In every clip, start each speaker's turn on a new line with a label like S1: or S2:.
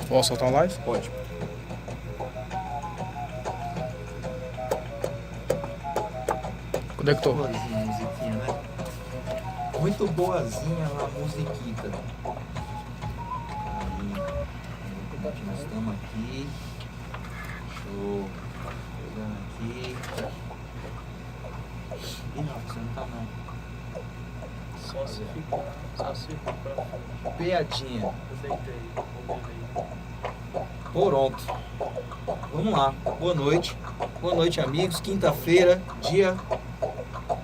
S1: Posso soltar uma live?
S2: Pode.
S1: Onde é que tô?
S2: Boazinha a musiquinha, né? Muito boazinha a musiquita. Aí, nós estamos aqui. Show. Pegando aqui. Ih, não, você não tá não.
S3: Só se ficar.
S2: Piadinha.
S3: Eu deitei.
S2: Pronto. Vamos lá. Boa noite. Boa noite, amigos. Quinta-feira, dia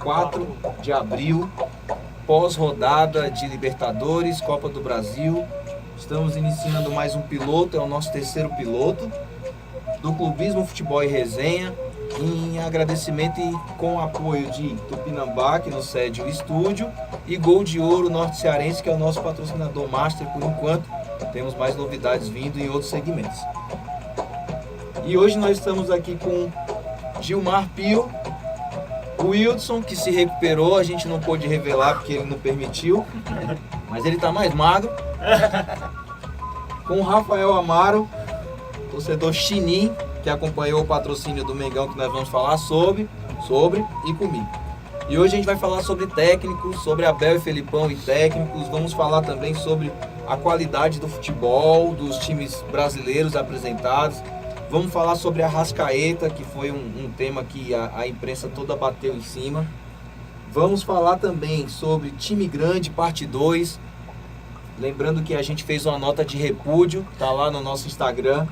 S2: 4 de abril, pós-rodada de Libertadores, Copa do Brasil. Estamos iniciando mais um piloto, é o nosso terceiro piloto do Clubismo Futebol e Resenha, em agradecimento e com o apoio de Tupinambá, que nos cede o estúdio, e Gol de Ouro Norte Cearense, que é o nosso patrocinador master por enquanto. Temos mais novidades vindo em outros segmentos. E hoje nós estamos aqui com Gilmar Pio, o Wildson, que se recuperou, a gente não pôde revelar porque ele não permitiu, mas ele está mais magro. Com o Rafael Amaro, torcedor chinim, que acompanhou o patrocínio do Mengão, que nós vamos falar sobre e comigo. E hoje a gente vai falar sobre técnicos, sobre Abel e Felipão e técnicos, vamos falar também sobre a qualidade do futebol, dos times brasileiros apresentados. Vamos falar sobre a Arrascaeta, que foi um tema que a imprensa toda bateu em cima. Vamos falar também sobre time grande, parte 2. Lembrando que a gente fez uma nota de repúdio, tá lá no nosso Instagram,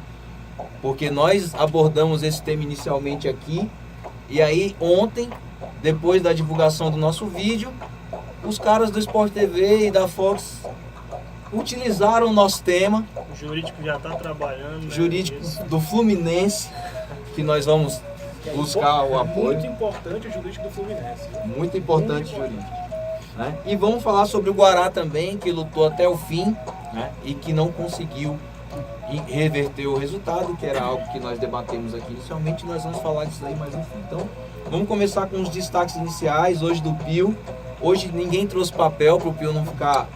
S2: porque nós abordamos esse tema inicialmente aqui. E aí ontem, depois da divulgação do nosso vídeo, os caras do Sport TV e da Fox utilizaram o nosso tema.
S3: O jurídico já está trabalhando.
S2: Jurídico
S3: nisso.
S2: do Fluminense, que nós vamos buscar o apoio.
S4: Muito importante o jurídico do Fluminense.
S2: Muito importante o jurídico. Né? E vamos falar sobre o Guará também, que lutou até o fim, né? E que não conseguiu reverter o resultado, que era algo que nós debatemos aqui inicialmente. Nós vamos falar disso aí mais no fim. Então, vamos começar com os destaques iniciais hoje do Pio. Hoje ninguém trouxe papel para o Pio não ficar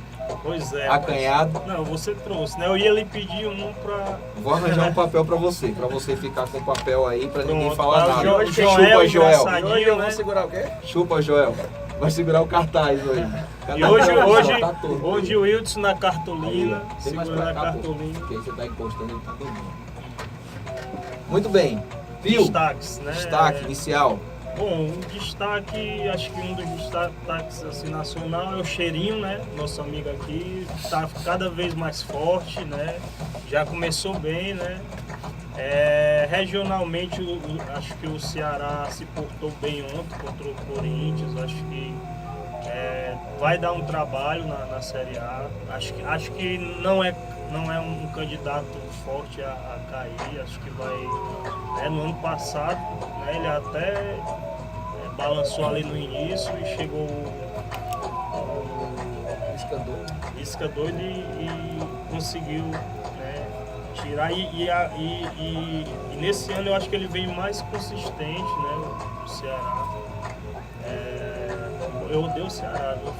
S3: Pois é.
S2: acanhado.
S3: Não, você trouxe, né? Eu ia lhe pedir um para...
S2: Vou arranjar um papel pra você ficar com o papel aí, pra ninguém
S3: Pronto,
S2: falar
S3: tá,
S2: nada.
S3: Joel,
S2: Chupa, Joel.
S3: engraçadinho,
S4: Hoje eu
S3: né?
S4: vou segurar o quê?
S2: Chupa, Joel. Vai segurar o cartaz hoje.
S3: E hoje,
S2: Tá todo.
S3: hoje o Wilson na cartolina,
S2: Tem mais
S3: segurando
S2: pra
S3: a
S2: cá, pô,
S3: cartolina.
S2: porque aí você tá encostando e tá dormindo. Muito bem. Pio,
S3: Destaques, né?
S2: destaque inicial.
S3: Bom, um destaque, acho que um dos destaques assim, nacional é o Cheirinho, né? Nosso amigo aqui, tá cada vez mais forte, né? Já começou bem, né? Regionalmente, acho que o Ceará se portou bem ontem contra o Corinthians, acho que vai dar um trabalho na Série A. Acho que não é um candidato forte a cair, acho que vai... no ano passado, né, ele até balançou ali no início e chegou o Lisca doido e conseguiu, né, tirar. E nesse ano eu acho que ele veio mais consistente, né, o Ceará. Eu odeio o Ceará, viu?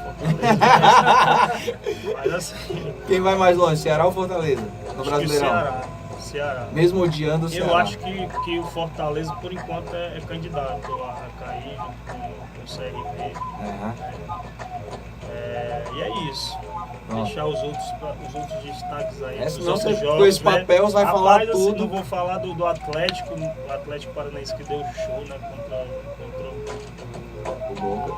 S3: Mas assim...
S2: Quem vai mais longe, Ceará ou Fortaleza? No
S3: acho que
S2: Brasileirão?
S3: Ceará.
S2: Mesmo odiando o Ceará.
S3: Eu acho que o Fortaleza, por enquanto, é candidato a cair com o CRB.
S2: Aham.
S3: E é isso.
S2: Ó.
S3: Deixar os outros destaques aí.
S2: É,
S3: dos
S2: senão
S3: outros
S2: você,
S3: jogos,
S2: com esse papel, você vai
S3: Rapaz,
S2: falar
S3: assim,
S2: tudo.
S3: não vou falar do Atlético, o Atlético Paranaense que deu show, né, contra
S2: O Boca.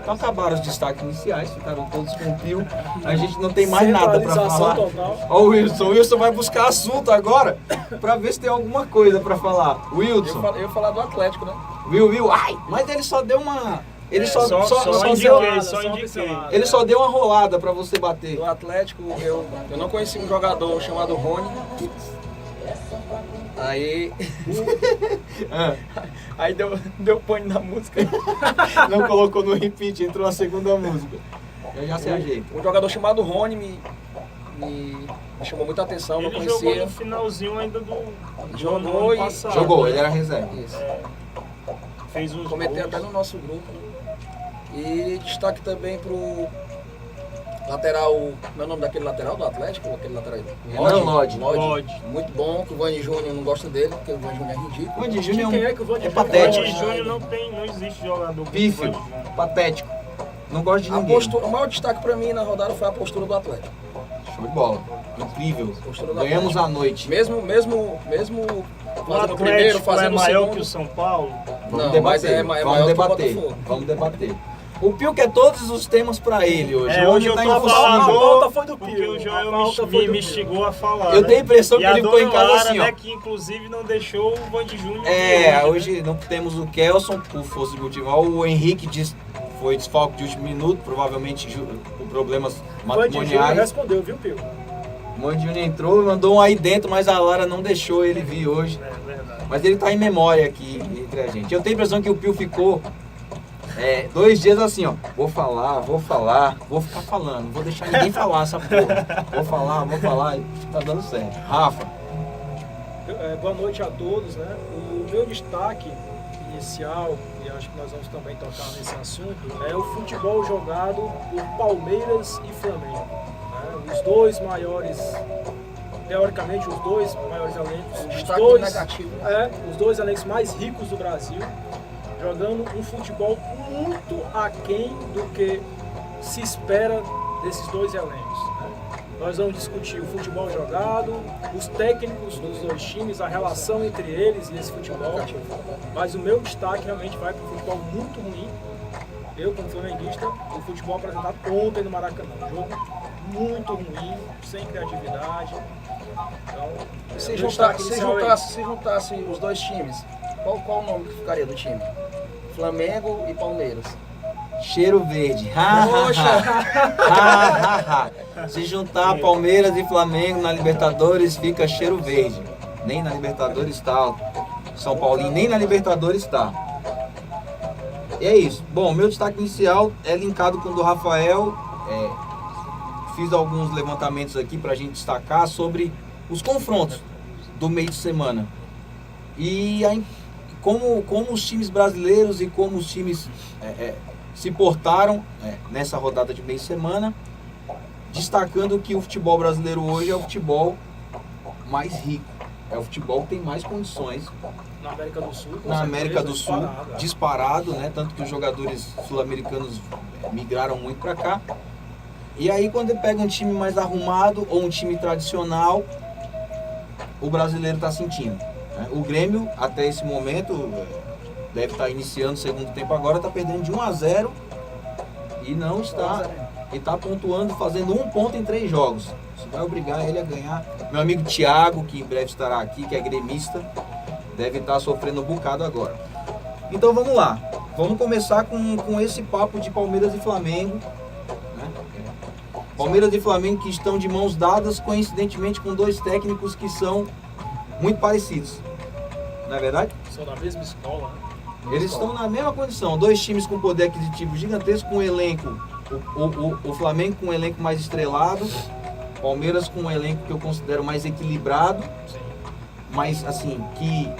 S2: Então acabaram os destaques iniciais, ficaram todos com o Pio. A gente não tem mais nada pra
S4: Centralização
S2: falar.
S4: total.
S2: Ó o Wilson vai buscar assunto agora pra ver se tem alguma coisa pra falar. Wilson,
S4: Eu ia falar do Atlético, né?
S2: Will, ai, mas ele só deu uma... Ele só
S3: indiquei.
S2: Ele só deu uma rolada pra você bater.
S4: Do Atlético, eu não conheci um jogador chamado Rony. Aí. Aí deu pane na música.
S2: Não colocou no repeat, entrou a segunda música. Eu já sei a jeito.
S4: Um jogador chamado Rony me chamou muita atenção, não
S3: Ele jogou
S4: conhecia.
S3: no finalzinho ainda do
S4: Jogou
S3: ano
S4: e-
S3: passado.
S2: Jogou, ele era reserva.
S4: Isso.
S3: Fez os
S4: Comentei
S3: gols.
S4: até no nosso grupo. E destaque também pro Lateral, meu nome daquele lateral do Atlético, aquele lateral
S2: Renan Lodge.
S3: Lodge.
S4: Muito bom, que o Vani Júnior não gosta dele, porque o Vani Júnior é ridículo.
S2: O Vani Júnior
S4: Quem é que o Vani
S2: é
S4: Júnior
S2: patético.
S3: Vani Júnior não existe jogador com
S2: Pífio,
S3: Vani Júnior.
S2: patético. Não gosto de
S4: A
S2: ninguém.
S4: postura, o maior destaque pra mim na rodada foi a postura do Atlético.
S2: Show de bola. Incrível.
S4: Postura do
S2: Ganhamos
S4: Atlético.
S2: à noite.
S4: Mesmo
S3: O
S4: fazendo o primeiro,
S3: Atlético é
S4: fazendo o
S3: maior
S4: segundo.
S3: que o São Paulo?
S2: Vamos
S4: Não,
S2: debater.
S4: mas é maior
S2: Vamos
S4: que o
S2: debater.
S4: Botafogo.
S2: Vamos debater. O Pio quer todos os temas pra ele hoje.
S3: Hoje eu
S2: tá
S3: tô
S2: impossível.
S4: A pauta
S3: falador
S4: foi do
S3: porque
S4: Pio.
S3: o
S4: A
S3: Joel
S4: pauta foi
S3: me
S4: do
S3: me
S4: Pio.
S3: instigou a falar.
S2: Eu
S3: né?
S2: tenho a impressão
S3: E
S2: que
S3: a
S2: ele
S3: dona
S2: põe em casa
S3: Lara,
S2: assim, ó.
S3: né, que inclusive não deixou o Vani Júnior.
S2: Hoje não temos o Kelson por força de motivar. O Henrique foi desfalque de último minuto, provavelmente por problemas
S5: O Vani Júnior
S2: matrimoniais.
S5: respondeu, viu, Pio?
S2: O Vani Júnior entrou e mandou um aí dentro, mas a Lara não deixou ele vir hoje.
S3: É verdade.
S2: Mas ele tá em memória aqui entre a gente. Eu tenho a impressão que o Pio ficou 2 dias assim, ó. Vou falar, vou ficar falando. Não vou deixar ninguém falar essa porra. Vou falar. E tá dando certo. Rafa,
S5: Boa noite a todos, né? O meu destaque inicial, e acho que nós vamos também tocar nesse assunto, é o futebol jogado por Palmeiras e Flamengo. Né? Os dois maiores, teoricamente, os dois maiores elencos, os
S4: Destaque
S5: dois,
S4: negativo.
S5: os dois elencos mais ricos do Brasil, jogando um futebol muito aquém do que se espera desses dois elencos. Né? Nós vamos discutir o futebol jogado, os técnicos dos dois times, a relação entre eles e esse futebol. Mas o meu destaque realmente vai para o futebol muito ruim. Eu, como flamenguista, o futebol apresentado ontem no Maracanã. Um jogo muito ruim, sem criatividade. Então,
S4: Se
S5: meu destaque inicial é
S4: juntasse os dois times, qual o nome que ficaria do time? Flamengo e Palmeiras.
S2: cheiro verde. Se juntar Palmeiras e Flamengo na Libertadores, fica cheiro verde. Nem na Libertadores está. São Paulinho nem na Libertadores está. E é isso. Bom, meu destaque inicial é linkado com o do Rafael. Fiz alguns levantamentos aqui para a gente destacar sobre os confrontos do meio de semana. E aí, como os times brasileiros e como os times se portaram nessa rodada de meio de semana, destacando que o futebol brasileiro hoje é o futebol mais rico. É o futebol que tem mais condições
S5: na América do Sul. com
S2: na
S5: certeza,
S2: América do Sul,
S5: disparado.
S2: disparado, né? Tanto que os jogadores sul-americanos migraram muito para cá. E aí quando ele pega um time mais arrumado ou um time tradicional, o brasileiro está sentindo. Né? O Grêmio, até esse momento, deve estar iniciando o segundo tempo agora, está perdendo de 1-0 e não está. E está pontuando, fazendo 1 ponto em 3 jogos. Isso vai obrigar ele a ganhar. Meu amigo Thiago, que em breve estará aqui, que é gremista, deve estar sofrendo um bocado agora. Então vamos lá. Vamos começar com esse papo de Palmeiras e Flamengo. Né? Palmeiras e Flamengo que estão de mãos dadas, coincidentemente com 2 técnicos que são muito parecidos. Não é verdade?
S5: São da mesma escola, né?
S2: Eles estão na mesma condição. 2 times com poder aquisitivo gigantesco, com um elenco. O Flamengo com um elenco mais estrelado, Palmeiras com um elenco que eu considero mais equilibrado, mas assim, que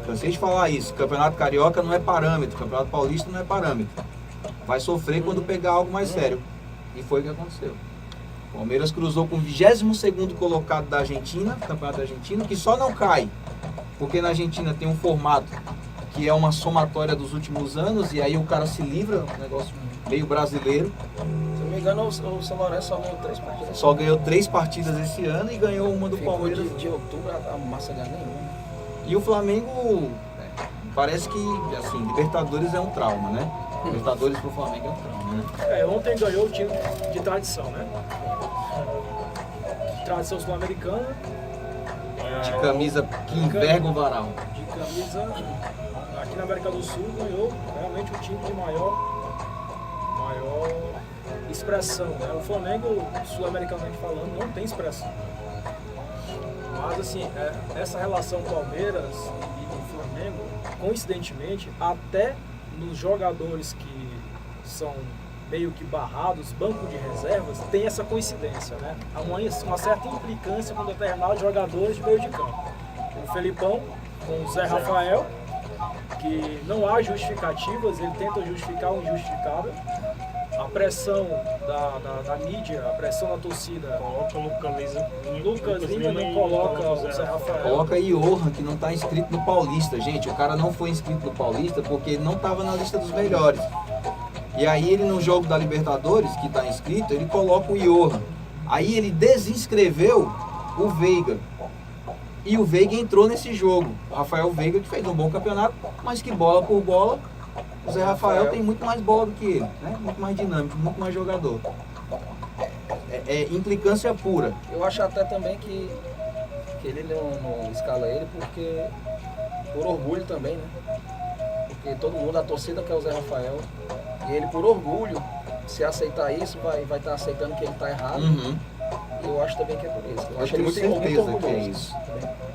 S2: cansei de falar isso, Campeonato Carioca não é parâmetro, Campeonato Paulista não é parâmetro. Vai sofrer quando pegar algo mais sério. E foi o que aconteceu. Palmeiras cruzou com o 22º colocado da Argentina, Campeonato Argentino, que só não cai, porque na Argentina tem um formato que é uma somatória dos últimos anos, e aí o cara se livra, um negócio meio brasileiro.
S4: Se não me engano, o São Lourenço só ganhou 3 partidas.
S2: Só ganhou 3 partidas esse ano e ganhou uma do
S4: Ficou
S2: Palmeiras.
S4: de outubro a massa ganha nenhuma.
S2: E o Flamengo, parece que, assim, Libertadores é um trauma, né? Libertadores pro Flamengo é um trauma, né?
S5: Ontem ganhou o time de tradição, né? Tradição sul-americana,
S2: De camisa que enverga o varal.
S5: de camisa aqui na América do Sul, ganhou realmente o time de maior expressão, né? O Flamengo, sul-americanamente falando, não tem expressão. Mas assim, essa relação Palmeiras e Flamengo, coincidentemente, até nos jogadores que são meio que barrados, banco de reservas, tem essa coincidência, né? Há uma certa implicância com determinados jogadores de meio de campo. O Felipão com o Zé Rafael, que não há justificativas, ele tenta justificar o injustificável. A pressão da mídia, a pressão da torcida.
S3: Coloca
S5: Lucas Lima não coloca o Zé Rafael.
S2: Coloca Johan, que não está inscrito no Paulista. Gente, o cara não foi inscrito no Paulista porque ele não estava na lista dos melhores. E aí ele no jogo da Libertadores, que está inscrito, ele coloca o Johan. Aí ele desinscreveu o Veiga. E o Veiga entrou nesse jogo. O Rafael Veiga, que fez um bom campeonato, mas que bola por bola, o Zé Rafael tem muito mais bola do que ele, né? Muito mais dinâmico, muito mais jogador. É implicância pura.
S4: Eu acho até também que ele não escala ele porque por orgulho também, né? Porque todo mundo, a torcida quer o Zé Rafael. E ele por orgulho, se aceitar isso, vai estar aceitando que ele está errado.
S2: Uhum.
S4: E eu acho também que é por isso. Eu acho
S2: tenho
S4: ele muito
S2: certeza
S4: orgulhoso.
S2: que é isso.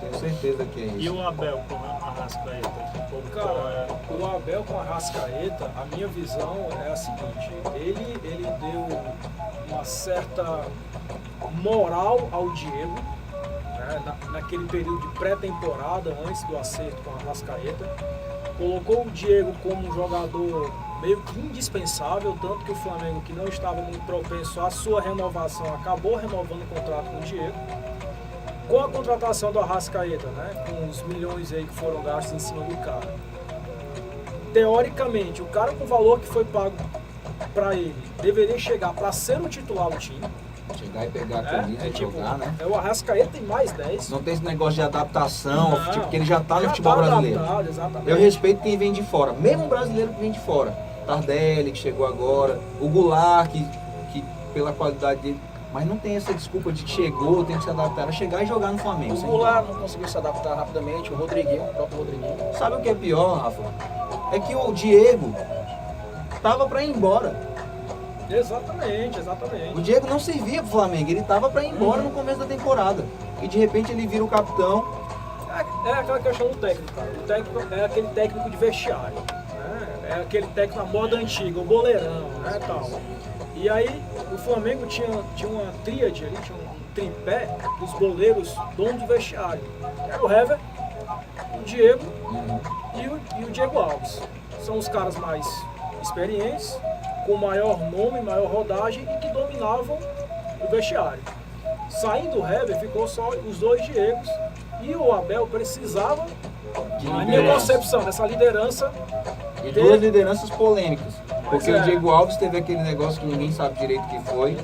S2: Tenho certeza que é
S3: E
S2: isso.
S3: o Abel com a Arrascaeta?
S5: Cara, o Abel com a Arrascaeta, a minha visão é a seguinte, ele deu uma certa moral ao Diego, né, naquele período de pré-temporada, antes do acerto com a Arrascaeta, colocou o Diego como um jogador meio que indispensável, tanto que o Flamengo, que não estava muito propenso à sua renovação, acabou renovando o contrato com o Diego. Com a contratação do Arrascaeta, né, com os milhões aí que foram gastos em cima do cara, teoricamente, o cara com o valor que foi pago para ele deveria chegar para ser o titular do time.
S2: Chegar e pegar a camisa e jogar, né?
S5: O Arrascaeta tem mais 10.
S2: Não tem esse negócio de adaptação,
S5: Não,
S2: porque ele já está no futebol
S5: tá
S2: brasileiro.
S5: adaptado, exatamente.
S2: Eu respeito quem vem de fora, mesmo o brasileiro que vem de fora. Tardelli, que chegou agora, o Goulart, que pela qualidade dele. Mas não tem essa desculpa de que chegou, tem que se adaptar. Era chegar e jogar no Flamengo.
S4: O Goulart não conseguiu se adaptar rapidamente, o Rodriguinho, o próprio Rodriguinho.
S2: Sabe o que é pior, Rafa? É que o Diego tava para ir embora.
S5: Exatamente.
S2: O Diego não servia pro Flamengo, ele tava para ir embora no começo da temporada. E de repente ele vira o capitão.
S5: É aquela questão do técnico, cara. O técnico é aquele técnico de vestiário, né? É aquele técnico na moda antiga, o boleirão, né, tal. E aí o Flamengo tinha uma tríade ali, tinha um tripé dos goleiros donos do vestiário. Era o Hever, o Diego e o Diego Alves. São os caras mais experientes, com maior nome, maior rodagem e que dominavam o vestiário. Saindo o Hever, ficou só os dois Diegos e o Abel precisava, na minha concepção, dessa liderança.
S2: E duas lideranças polêmicas. Porque
S5: é.
S2: o Diego Alves teve aquele negócio que ninguém sabe direito o que foi.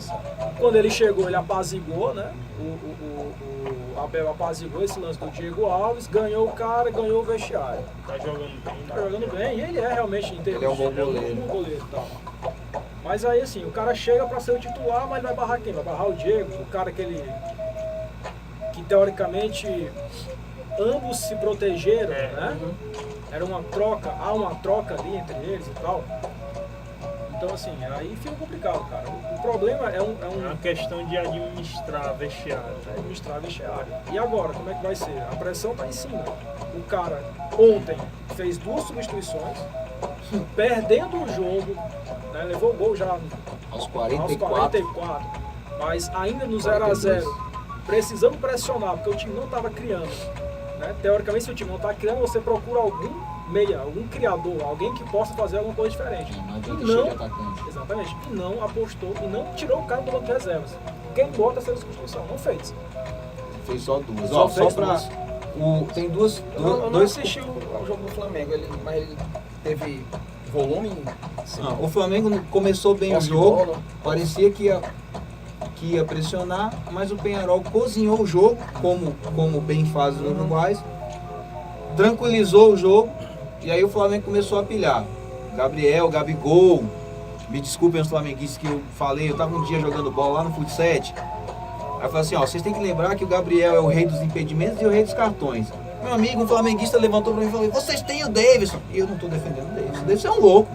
S5: Quando ele chegou, ele apaziguou, né? O Abel apaziguou esse lance do Diego Alves, ganhou o cara, ganhou o vestiário.
S3: Tá jogando bem.
S5: Tá jogando bem, e ele é realmente
S2: Ele é um bom goleiro.
S5: e tal. Mas aí assim, o cara chega pra ser o titular, mas vai barrar quem? Vai barrar o Diego, o cara que teoricamente ambos se protegeram, né? Era uma troca, há uma troca ali entre eles e tal. Então assim, aí fica complicado, cara. O problema é
S3: É uma questão de administrar vestiário.
S5: administrar vestiário. E agora, como é que vai ser? A pressão tá em cima. O cara ontem fez 2 substituições, perdendo o jogo, né? Levou o gol já
S2: Aos 44.
S5: 44, mas ainda no 0-0, precisando pressionar, porque o time não estava criando. Né? Teoricamente, se o time não está criando, você procura algum meia, algum criador, alguém que possa fazer alguma coisa diferente.
S2: Não adianta
S5: E
S2: cheio
S5: não,
S2: de atacante.
S5: exatamente, e não apostou, e não tirou o cara do banco de reservas. Quem bota essa substituição? Não fez.
S2: Fez só duas.
S5: Só
S2: Ó, só
S5: fez
S2: pra.
S5: duas.
S2: Tem duas.
S4: Eu não
S2: dois
S4: assisti o jogo do Flamengo, mas ele teve volume. Assim,
S2: Não, o Flamengo começou bem o
S4: posse de
S2: jogo,
S4: bola.
S2: parecia que ia pressionar, mas o Peñarol cozinhou o jogo, como bem faz os uruguais, tranquilizou o jogo, e aí o Flamengo começou a pilhar. Gabriel, Gabigol, me desculpem os flamenguistas que eu falei, eu tava um dia jogando bola lá no Fut 7, aí eu falei assim, ó, vocês têm que lembrar que o Gabriel é o rei dos impedimentos e o rei dos cartões. Meu amigo, um flamenguista levantou pra mim e falou, vocês têm o Davidson. E eu não tô defendendo o Davidson. O Davidson é um louco.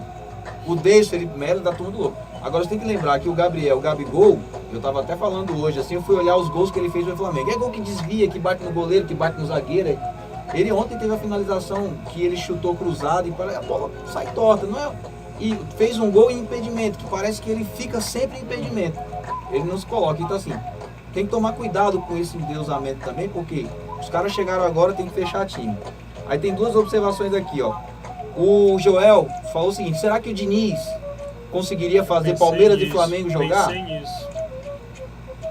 S2: O Davidson, Felipe Melo, da turma do louco. Agora você tem que lembrar que o Gabriel, o Gabigol, eu tava até falando hoje, assim, eu fui olhar os gols que ele fez no Flamengo. É gol que desvia, que bate no goleiro, que bate no zagueiro. Ele ontem teve a finalização que ele chutou cruzado e a bola sai torta, não é? E fez um gol em impedimento, que parece que ele fica sempre em impedimento. Ele não se coloca. Então assim, tem que tomar cuidado com esse endeusamento também, porque os caras chegaram agora, tem que fechar time. Aí tem duas observações aqui, ó. O Joel falou o seguinte, será que o Diniz conseguiria fazer
S3: Pensei
S2: Palmeiras e
S3: nisso,
S2: Flamengo jogar?
S3: Pensei nisso.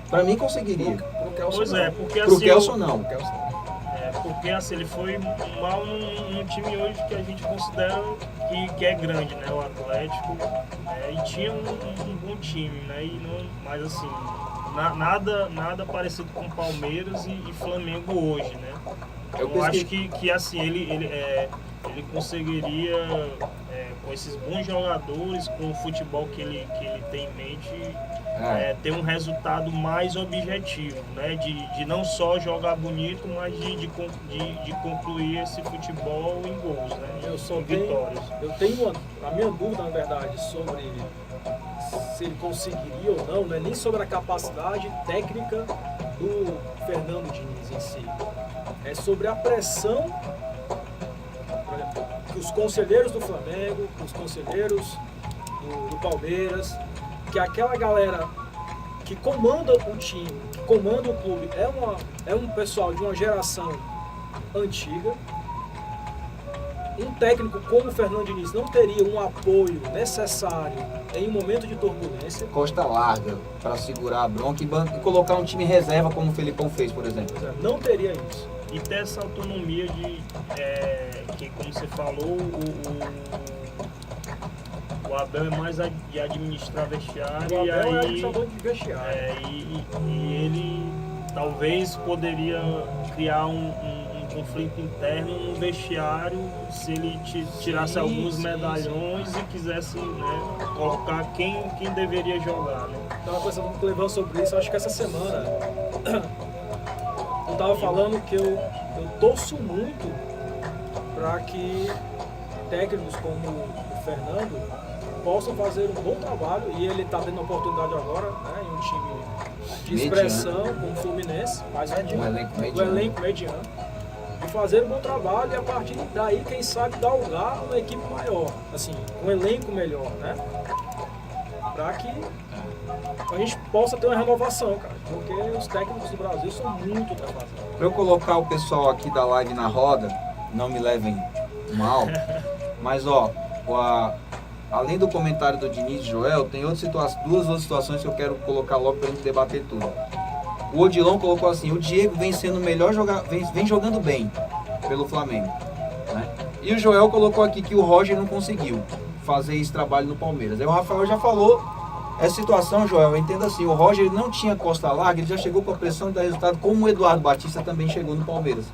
S2: Pra mim conseguiria.
S4: Pro Kelson
S3: Pois
S4: não.
S3: é, porque
S2: Pro
S3: assim...
S2: Kelson não.
S4: Pro Kelson não.
S3: Porque assim, ele foi mal num time hoje que a gente considera que é grande, né? O Atlético. E tinha um bom time, né? E não, mas assim, nada parecido com Palmeiras e Flamengo hoje, né? Eu acho que assim, ele conseguiria, com esses bons jogadores, com o futebol que ele tem em mente, ter um resultado mais objetivo, né? De não só jogar bonito, mas de concluir esse futebol em gols, né? Em vitórias.
S5: Eu tenho a minha dúvida, na verdade, sobre se ele conseguiria ou não, não é nem sobre a capacidade técnica do Fernando Diniz em si. É sobre a pressão, por exemplo, que os conselheiros do Flamengo, que os conselheiros do Palmeiras, que aquela galera que comanda o time, que comanda o clube, é um pessoal de uma geração antiga. Um técnico como o Fernando Diniz não teria um apoio necessário em um momento de turbulência.
S2: Costa larga para segurar a bronca e colocar um time reserva como o Felipão fez, por exemplo.
S5: Não teria isso.
S3: E ter essa autonomia que, como você falou, o Abel é mais de administrar vestiário.
S5: O Abel
S3: e aí,
S5: é administrador de vestiário.
S3: E ele talvez poderia criar um conflito interno no vestiário se ele tirasse alguns medalhões e quisesse, né, colocar quem deveria jogar, né?
S5: Estava pensando com o Clevão sobre isso, acho que essa semana eu estava falando que eu torço muito para que técnicos como o Fernando possam fazer um bom trabalho, e ele está tendo a oportunidade agora, né, em um time de expressão como o Fluminense, mas um elenco mediano, de fazer um bom trabalho e a partir daí, quem sabe, galgar uma equipe maior, assim, um elenco melhor, né? Para que a gente possa ter uma renovação, cara, porque os técnicos do Brasil são muito ultrapassados.
S2: Para eu colocar o pessoal aqui da live na roda, não me levem mal, mas além do comentário do Diniz e Joel, tem duas outras situações que eu quero colocar logo para a gente debater tudo. O Odilon colocou assim: o Diego vem sendo o melhor vem jogando bem pelo Flamengo, né? E o Joel colocou aqui que o Roger não conseguiu fazer esse trabalho no Palmeiras. Aí o Rafael já falou essa situação, Joel, entenda assim: o Roger não tinha costa larga, ele já chegou com a pressão de dar resultado, como o Eduardo Batista também chegou no Palmeiras.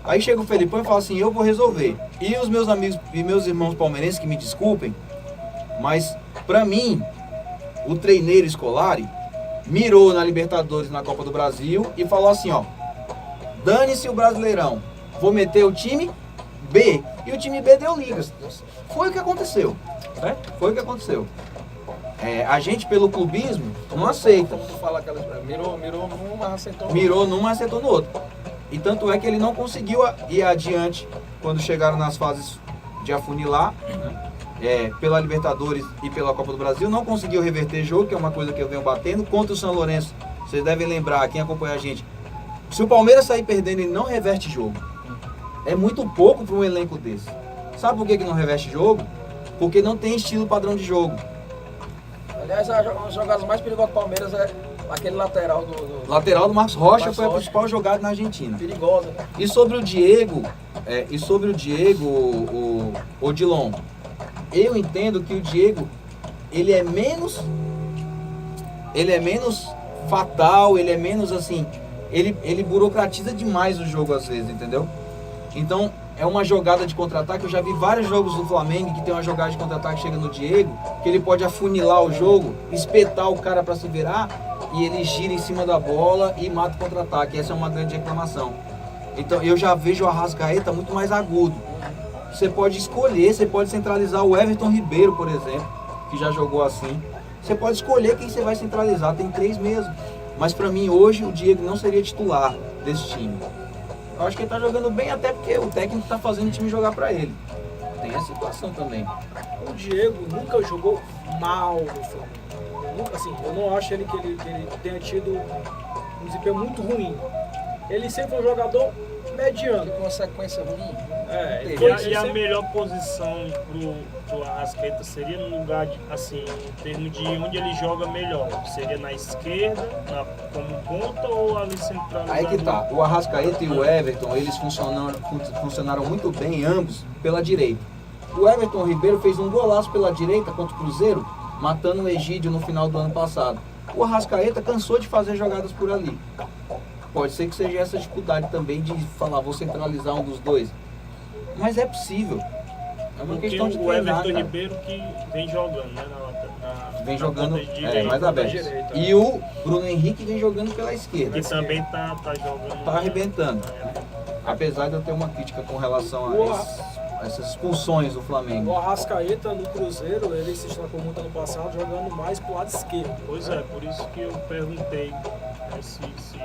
S2: Aí chega o Felipão e fala assim: eu vou resolver. E os meus amigos e meus irmãos palmeirenses que me desculpem, mas pra mim o treineiro Scolari mirou na Libertadores, na Copa do Brasil e falou assim: ó, dane-se o Brasileirão, vou meter o time B. E o time B deu ligas. Foi o que aconteceu, né? Foi o que aconteceu. A gente, pelo clubismo, não aceita.
S4: Como tu fala aquelas, mirou num, mas acertou no
S2: Mirou num, mas acertou no outro. E tanto é que ele não conseguiu ir adiante quando chegaram nas fases de afunilar, né? Pela Libertadores e pela Copa do Brasil, não conseguiu reverter jogo, que é uma coisa que eu venho batendo. Contra o São Lourenço, vocês devem lembrar, quem acompanha a gente, se o Palmeiras sair perdendo, ele não reverte jogo. É muito pouco para um elenco desse. Sabe por que não reverte jogo? Porque não tem estilo padrão de jogo.
S4: Aliás, as jogadas mais perigosas do Palmeiras é aquele lateral do
S2: Lateral do Marcos Rocha
S4: Marcos
S2: foi a
S4: Rocha.
S2: principal jogada na Argentina.
S4: perigosa, né?
S2: E sobre o Diego, o Odilon, eu entendo que o Diego, ele é menos fatal, ele é menos assim, ele burocratiza demais o jogo às vezes, entendeu? Então, é uma jogada de contra-ataque, eu já vi vários jogos do Flamengo que tem uma jogada de contra-ataque que chega no Diego, que ele pode afunilar o jogo, espetar o cara para se virar, e ele gira em cima da bola e mata o contra-ataque. Essa é uma grande reclamação. Então, eu já vejo o Arrascaeta muito mais agudo. Você pode escolher, você pode centralizar o Everton Ribeiro, por exemplo, que já jogou assim. Você pode escolher quem você vai centralizar, tem 3 mesmo. Mas para mim hoje o Diego não seria titular desse time. Eu acho que ele tá jogando bem até porque o técnico tá fazendo o time jogar para ele. Tem essa situação também.
S5: O Diego nunca jogou mal no Flamengo. Assim, eu não acho que ele tenha tido um desempenho muito ruim. Ele sempre foi um jogador mediano.
S4: Com uma sequência ruim.
S3: E a melhor posição pro Arrascaeta seria no lugar, assim, em termos de onde ele joga melhor? Seria na esquerda, como ponta ou ali centralizado?
S2: Aí que tá, o Arrascaeta e o Everton, eles funcionaram muito bem, ambos, pela direita. O Everton Ribeiro fez um golaço pela direita contra o Cruzeiro, matando o Egídio no final do ano passado. O Arrascaeta cansou de fazer jogadas por ali. Pode ser que seja essa dificuldade também de falar, vou centralizar um dos dois. Mas é possível. É uma
S3: porque
S2: questão de
S3: o
S2: treinar,
S3: Everton
S2: cara.
S3: Ribeiro que vem jogando, né?
S2: Vem jogando
S3: ponta direita,
S2: mais aberto.
S5: direita.
S2: E o Bruno Henrique vem jogando pela esquerda.
S3: que também tá jogando.
S2: Tá arrebentando. Apesar de eu ter uma crítica com relação a essas expulsões do Flamengo.
S5: O Arrascaeta no Cruzeiro, ele se destacou muito ano passado jogando mais pro lado esquerdo.
S3: Pois é, por isso que eu perguntei, né,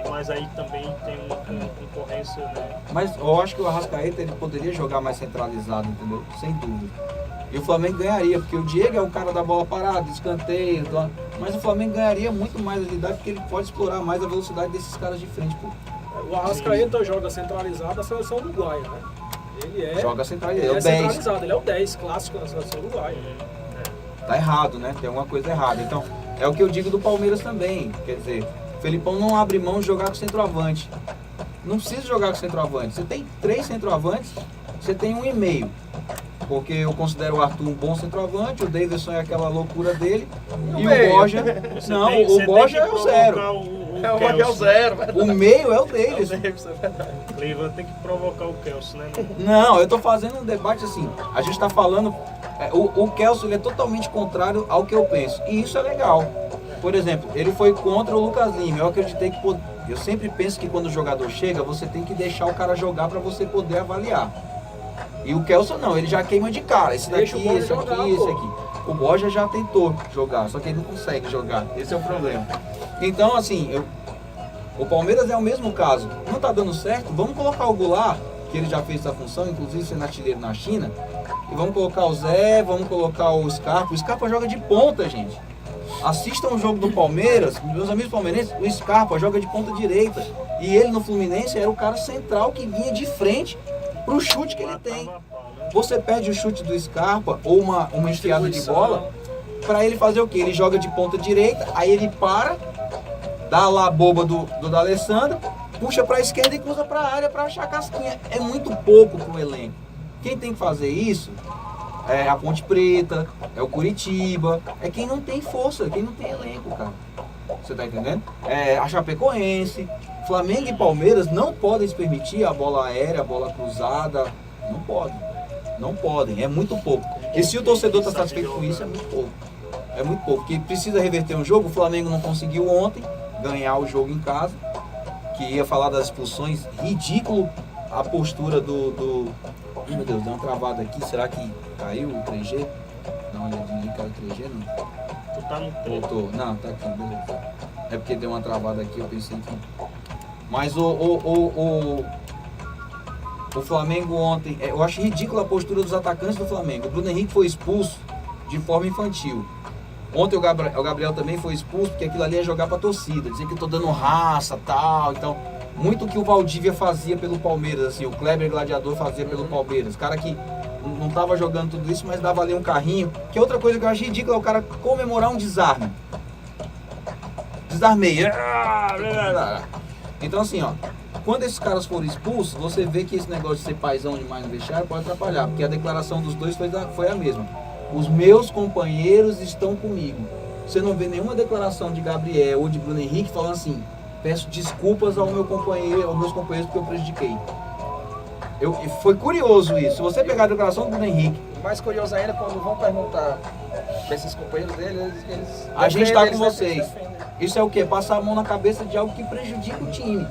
S3: mas aí também tem uma concorrência, né?
S2: Mas eu acho que o Arrascaeta ele poderia jogar mais centralizado, entendeu? Sem dúvida. E o Flamengo ganharia, porque o Diego é o cara da bola parada, escanteio, mas o Flamengo ganharia muito mais agilidade porque ele pode explorar mais a velocidade desses caras de frente. Pô.
S5: O Arrascaeta joga centralizado na seleção uruguaia, né? Ele
S2: joga centralizado,
S5: ele
S2: é o 10.
S5: centralizado, ele é o 10 clássico na seleção uruguaia.
S2: Tá errado, né? Tem alguma coisa errada. Então, é o que eu digo do Palmeiras também. Quer dizer, o Felipão não abre mão de jogar com centroavante. Não precisa jogar com centroavante. Você tem 3 centroavantes, você tem 1,5. Porque eu considero o Arthur um bom centroavante, o Davidson é aquela loucura dele. E o Borja. Não, o Borja é o 0.
S4: É o Borja é o 0,
S2: O meio é o Davidson.
S3: Cleiton tem que provocar o Kelso, né?
S2: Não, eu tô fazendo um debate assim. A gente tá falando. O Kelso ele é totalmente contrário ao que eu penso. E isso é legal. Por exemplo, ele foi contra o Lucas Lima. Eu acreditei que. Eu sempre penso que quando o jogador chega, você tem que deixar o cara jogar para você poder avaliar. E o Kelso não, ele já queima de cara. Esse daqui, esse aqui, esse aqui. O Borja já tentou jogar, só que ele não consegue jogar. Esse é o problema. Então, assim, o Palmeiras é o mesmo caso. Não tá dando certo, vamos colocar o Goulart, que ele já fez essa função, inclusive sendo artilheiro na China. E vamos colocar o Zé, vamos colocar o Scarpa. O Scarpa joga de ponta, gente. Assistam o jogo do Palmeiras, meus amigos palmeirenses, o Scarpa joga de ponta direita. E ele no Fluminense era o cara central que vinha de frente pro chute que ele tem. Você perde o chute do Scarpa ou uma enfiada de bola, para ele fazer o quê? Ele joga de ponta direita, aí ele para, dá lá a boba do D'Alessandro, puxa para a esquerda e cruza para a área para achar a casquinha. É muito pouco pro elenco. Quem tem que fazer isso é a Ponte Preta, é o Curitiba, é quem não tem força, quem não tem elenco, cara. Você tá entendendo? É a Chapecoense. Flamengo e Palmeiras não podem se permitir a bola aérea, a bola cruzada. Não podem. Não podem, é muito pouco. E se o torcedor está satisfeito com isso, é muito pouco. É muito pouco. Porque precisa reverter um jogo, o Flamengo não conseguiu ontem ganhar o jogo em casa. Que ia falar das expulsões, ridículo a postura do... Meu Deus, deu uma travada aqui, será que caiu o 3G? Dá uma olhadinha ali, caiu o 3G, não?
S3: Tu tá no 3.
S2: Voltou. Não, tá aqui, beleza. É porque deu uma travada aqui, eu pensei que... Mas o Flamengo ontem, eu acho ridícula a postura dos atacantes do Flamengo. O Bruno Henrique foi expulso de forma infantil. Ontem o Gabriel também foi expulso porque aquilo ali é jogar pra torcida, dizer que eu tô dando raça, tal, então... Muito que o Valdívia fazia pelo Palmeiras, assim, o Kleber Gladiador fazia pelo Palmeiras. Cara que não tava jogando tudo isso, mas dava ali um carrinho. Que outra coisa que eu acho ridícula é o cara comemorar um desarme. Desarmei. Então assim, ó, quando esses caras forem expulsos, você vê que esse negócio de ser paizão demais no vestiário pode atrapalhar, porque a declaração dos dois foi a mesma. Os meus companheiros estão comigo. Você não vê nenhuma declaração de Gabriel ou de Bruno Henrique falando assim: peço desculpas aos meus companheiros porque eu prejudiquei. Foi curioso isso. Se você pegar a declaração do Bruno Henrique...
S4: O mais curioso ainda, quando vão perguntar para esses companheiros dele, eles
S2: a gente está com
S4: eles
S2: vocês.
S4: defendem.
S2: Isso é o quê? Passar a mão na cabeça de algo que prejudica o time.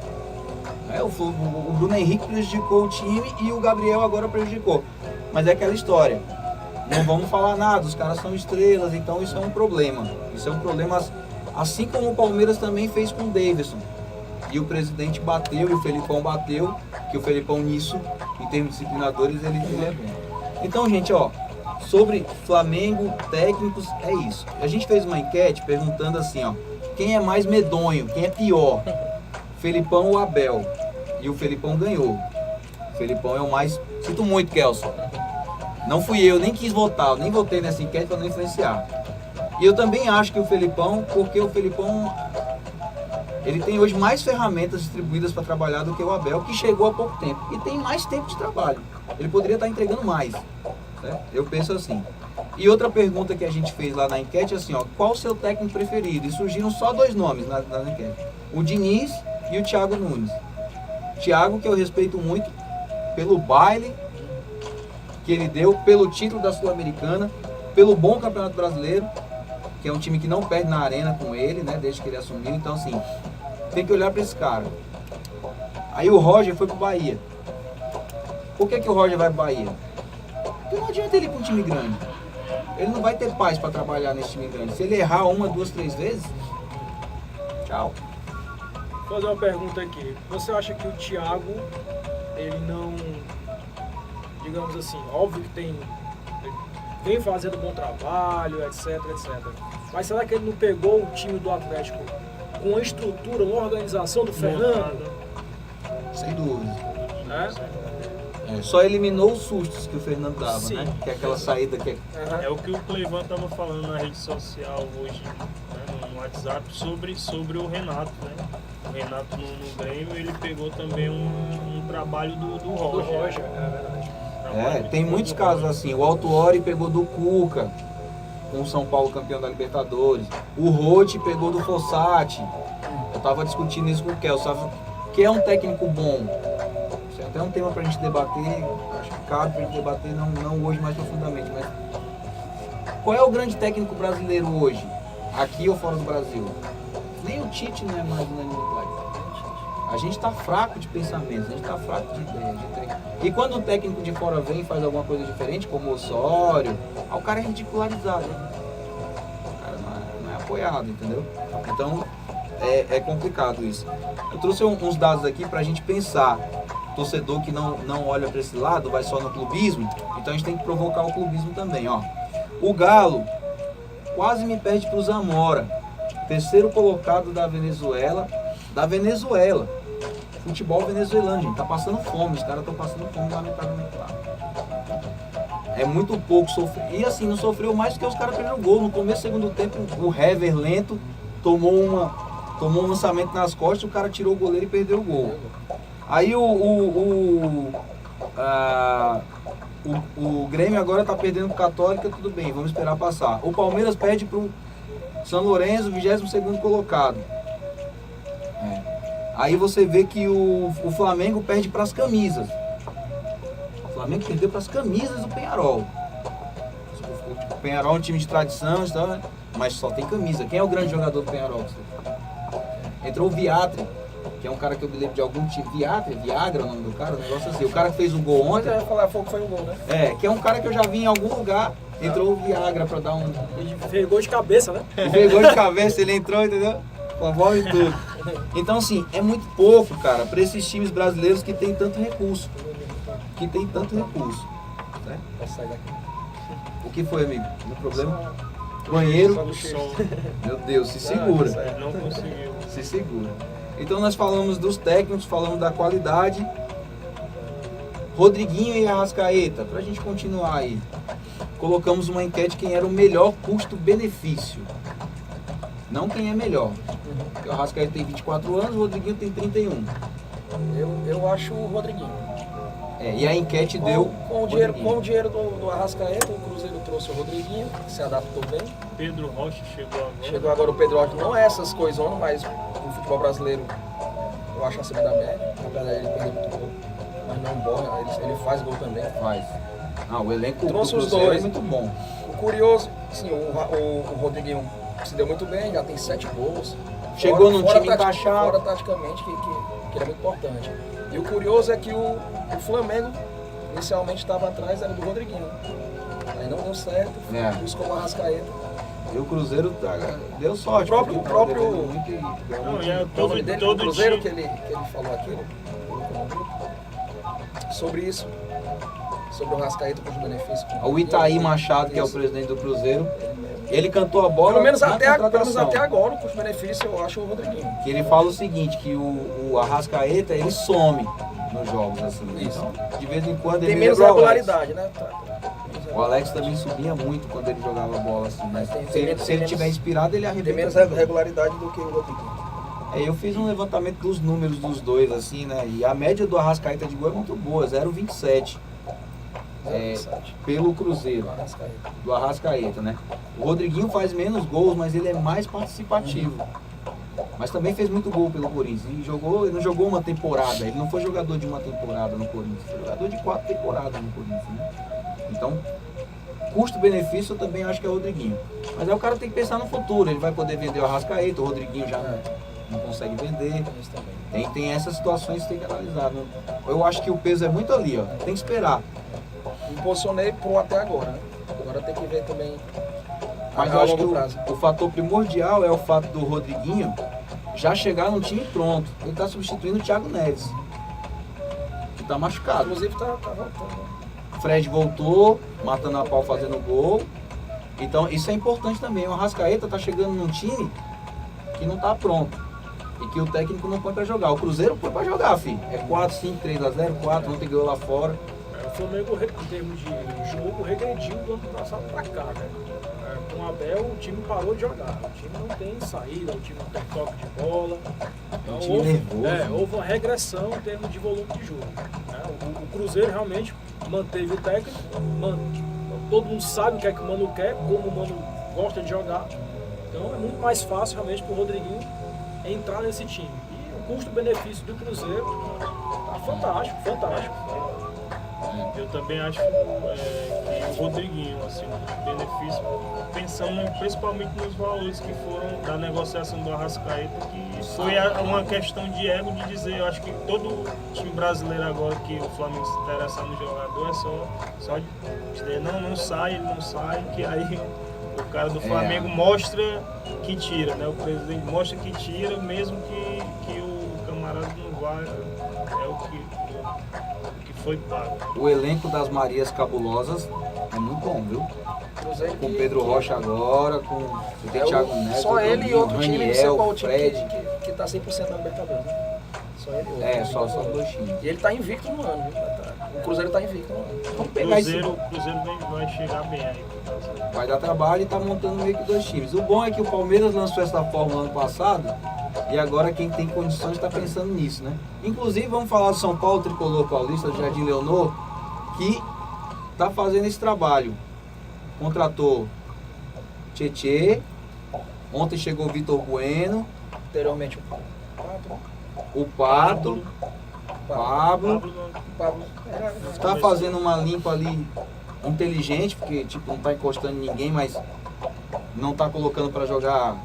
S2: O Bruno Henrique prejudicou o time e o Gabriel agora prejudicou. Mas é aquela história. Não vamos falar nada, os caras são estrelas, então isso é um problema. Isso é um problema, assim como o Palmeiras também fez com o Davidson. E o presidente bateu e o Felipão bateu, que o Felipão nisso, em termos disciplinadores, ele é bom. Então, gente, ó, sobre Flamengo, técnicos, é isso. A gente fez uma enquete perguntando assim, ó, quem é mais medonho, quem é pior, Felipão ou Abel? E o Felipão ganhou. O Felipão é o mais Sinto muito, Kelson. Não fui eu, nem quis votar, eu nem votei nessa enquete para não influenciar. E eu também acho que o Felipão, porque o Felipão, ele tem hoje mais ferramentas distribuídas para trabalhar do que o Abel, que chegou há pouco tempo. E tem mais tempo de trabalho. Ele poderia estar entregando mais. Certo? Eu penso assim. E outra pergunta que a gente fez lá na enquete é assim, ó, qual o seu técnico preferido? E surgiram só 2 nomes na enquete. O Diniz e o Thiago Nunes. Thiago, que eu respeito muito pelo baile que ele deu, pelo título da Sul-Americana, pelo bom Campeonato Brasileiro, que é um time que não perde na arena com ele, né, desde que ele assumiu. Então, assim, tem que olhar para esse cara. Aí o Roger foi pro Bahia. Por que o Roger vai pro Bahia? Porque não adianta ele ir para um time grande. Ele não vai ter paz para trabalhar nesse time grande. Se ele errar 1, 2, 3 vezes, tchau.
S5: Vou fazer uma pergunta aqui. Você acha que o Thiago, ele não, digamos assim, óbvio que ele vem fazendo bom trabalho, etc, etc. Mas será que ele não pegou o time do Atlético com a estrutura, uma organização do Fernando?
S2: Sem dúvida.
S5: É?
S2: Só eliminou os sustos que o Fernando dava,
S5: Sim.
S2: né? Que é aquela saída que
S3: É o que o Cleivan estava falando na rede social hoje, né, no WhatsApp, sobre o Renato, né? O Renato no Grêmio, ele pegou também um trabalho do
S5: Do
S3: Roger.
S5: Roger, é verdade.
S2: tem muitos casos assim. O Autuori pegou do Cuca, com o São Paulo campeão da Libertadores. O Rotti pegou do Fossati. Eu tava discutindo isso com o Kel, sabe? Que é um técnico bom. Isso é até um tema pra gente debater. Acho que cabe pra gente debater, não hoje mais profundamente, mas qual é o grande técnico brasileiro hoje? Aqui ou fora do Brasil? Nem o Tite não é mais unanimidade. A gente está fraco de pensamento, a gente está fraco de ideia. E quando o técnico de fora vem e faz alguma coisa diferente, como o Osório, o cara é ridicularizado. O cara não é apoiado, entendeu? Então é complicado isso. Eu trouxe uns dados aqui para a gente pensar. Torcedor que não olha para esse lado, vai só no clubismo, então a gente tem que provocar o clubismo também. Ó. O Galo quase me perde para o Zamora, 3º colocado da Venezuela. Futebol venezuelano, gente, tá passando fome, os caras estão passando fome lamentavelmente lá. É muito pouco sofrer. E assim, não sofreu mais porque os caras perderam gol. No começo do segundo tempo, o Hever lento tomou um lançamento nas costas, o cara tirou o goleiro e perdeu o gol. Aí o Grêmio agora tá perdendo pro Católica, tudo bem, vamos esperar passar. O Palmeiras perde pro São Lourenço, 22º colocado. Aí você vê que o Flamengo perde para as camisas. O Flamengo perdeu para as camisas do Peñarol. O Peñarol é um time de tradição, mas só tem camisa. Quem é o grande jogador do Peñarol? Entrou o Viatri, que é um cara que eu me lembro de algum time. Viagra é o nome do cara, um negócio assim. O cara que fez um gol ontem.
S4: Mas eu ia falar, foi um gol, né?
S2: Que é um cara que eu já vi em algum lugar. Entrou o Viagra para dar um.
S5: Ele fez gol de cabeça, né?
S2: Ele fez gol de cabeça, ele entrou, entendeu? Com a bola e tudo. Então, assim, é muito pouco, cara, para esses times brasileiros que tem tanto recurso. Né?
S4: Posso sair daqui?
S2: O que foi, amigo? Não problema? Banheiro.
S3: O som,
S2: Meu Deus, se segura.
S3: ele não conseguiu.
S2: Se segura. Então nós falamos dos técnicos, falamos da qualidade. Rodriguinho e Arrascaeta, pra gente continuar aí. Colocamos uma enquete quem era o melhor custo-benefício. Não quem é melhor. Porque o Arrascaeta tem 24 anos, o Rodriguinho tem 31.
S4: Eu acho o Rodriguinho.
S2: E a enquete deu.
S4: Com o dinheiro do Arrascaeta, o Cruzeiro trouxe o Rodriguinho, que se adaptou bem.
S3: Pedro Rocha chegou agora.
S4: Chegou agora o Pedro Rocha, não é essas coisas, mas o futebol brasileiro eu acho acima da média, apesar de ele perder muito gol. Mas não borra, ele faz gol também.
S2: Faz. O elenco
S4: trouxe
S2: do
S4: os
S2: Cruzeiro
S4: dois.
S2: é muito bom.
S4: O curioso, sim, o Rodriguinho se deu muito bem, já tem 7 gols.
S2: Chegou num time encaixado.
S4: Fora taticamente, que era muito importante. E o curioso é que o Flamengo inicialmente estava atrás, era do Rodriguinho. Aí não deu certo, buscou o Arrascaeta.
S2: E o Cruzeiro deu sorte.
S4: O próprio
S3: Não, e é
S4: todo Cruzeiro que ele falou aquilo, sobre isso, sobre o Arrascaeta com os benefícios.
S2: O Itaí Machado, que é o presidente do Cruzeiro, ele cantou a bola.
S4: Pelo menos
S2: na
S4: até
S2: contratação.
S4: agora, com os benefícios, eu acho o Rodriguinho.
S2: Que ele fala o seguinte, que o Arrascaeta, ele some. nos jogos, assim.
S4: Isso.
S2: Então, de vez em quando
S4: Tem
S2: ele
S4: menos
S2: lembra o Alex.
S4: regularidade, né?
S2: O Alex também subia muito quando ele jogava bola, assim, mas
S4: Tem
S2: se ele
S4: menos-
S2: tiver inspirado, ele
S4: Tem
S2: arrebenta.
S4: menos
S2: tudo.
S4: regularidade do que o Rodrigo.
S2: Eu fiz um levantamento dos números dos dois, assim, né? E a média do Arrascaeta de gol é muito boa, 0,27 pelo Cruzeiro, do Arrascaeta, né? O Rodriguinho faz menos gols, mas ele é mais participativo. Mas também fez muito gol pelo Corinthians. E ele não jogou uma temporada, ele não foi jogador de uma temporada no Corinthians, foi jogador de 4 temporadas no Corinthians, né? Então, custo-benefício eu também acho que é o Rodriguinho. Mas aí o cara tem que pensar no futuro, ele vai poder vender o Arrascaeta, o Rodriguinho já não consegue vender. Tem essas situações que tem que analisar. Eu acho que o peso é muito ali, ó. Tem que esperar.
S4: Me posicionei pro até agora, né? Agora tem que ver também
S2: Mas
S4: a
S2: eu acho que
S4: longo prazo.
S2: o fator primordial é o fato do Rodriguinho já chegar no time pronto. Ele tá substituindo o Thiago Neves, que tá machucado.
S4: Inclusive tá voltando.
S2: Fred voltou, matando a pau, fazendo gol. Então isso é importante também. O Arrascaeta tá chegando num time que não tá pronto. E que o técnico não põe pra jogar. O Cruzeiro põe pra jogar, filho. É 4, 5, 3-0, 4, ontem ganhou lá fora.
S5: O Flamengo, em termos de jogo, regrediu do ano passado pra cá, né? Com o Abel, o time parou de jogar. O time não tem saída, o time não tem toque de bola. Então,
S2: time nervoso.
S5: houve uma regressão em termos de volume de jogo, né? O Cruzeiro realmente manteve o técnico, todo mundo sabe o que é que o Mano quer, como o Mano gosta de jogar. Então é muito mais fácil realmente pro Rodriguinho entrar nesse time. E o custo-benefício do Cruzeiro tá fantástico.
S3: Eu também acho que o Rodriguinho, assim, o benefício, pensando principalmente nos valores que foram da negociação do Arrascaeta, que foi uma questão de ego de dizer, eu acho que todo time brasileiro agora que o Flamengo se interessar no jogador é só dizer, não sai, ele não sai, que aí o cara do Flamengo mostra que tira, né? O presidente mostra que tira, mesmo que o camarada não vá, é o que foi pago.
S2: O elenco das Marias Cabulosas é muito bom, viu?
S4: Cruzeiro
S2: Com
S4: que-
S2: Pedro Rocha agora, com o Thiago Neves,
S4: Só ele e outro time, não sei
S2: Raniel,
S4: qual time
S2: Fred.
S4: que tá 100% na Libertadores, né? Só ele e outro.
S2: É, só dois times.
S4: E ele tá invicto no ano, viu? O Cruzeiro tá invicto no ano.
S2: Vamos pegar esse.
S3: O Cruzeiro vai chegar bem aí.
S2: Vai dar trabalho e tá montando meio que dois times. O bom é que o Palmeiras lançou essa fórmula ano passado e agora quem tem condições está pensando nisso, né? Inclusive, vamos falar do São Paulo, Tricolor Paulista, do Jardim Leonor, que tá fazendo esse trabalho. Contratou Tietê, ontem chegou o Vitor Bueno,
S4: Anteriormente
S2: o Pato, Pablo.
S4: o Pablo.
S2: Tá fazendo uma limpa ali inteligente, porque tipo, não tá encostando em ninguém, mas não tá colocando para jogar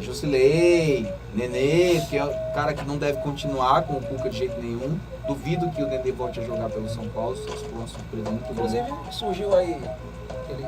S2: Jusilei, Nenê, que é o cara que não deve continuar com o Cuca de jeito nenhum. Duvido que o Nenê volte a jogar pelo São Paulo, só se for uma surpresa muito grande.
S4: Inclusive surgiu aí, ele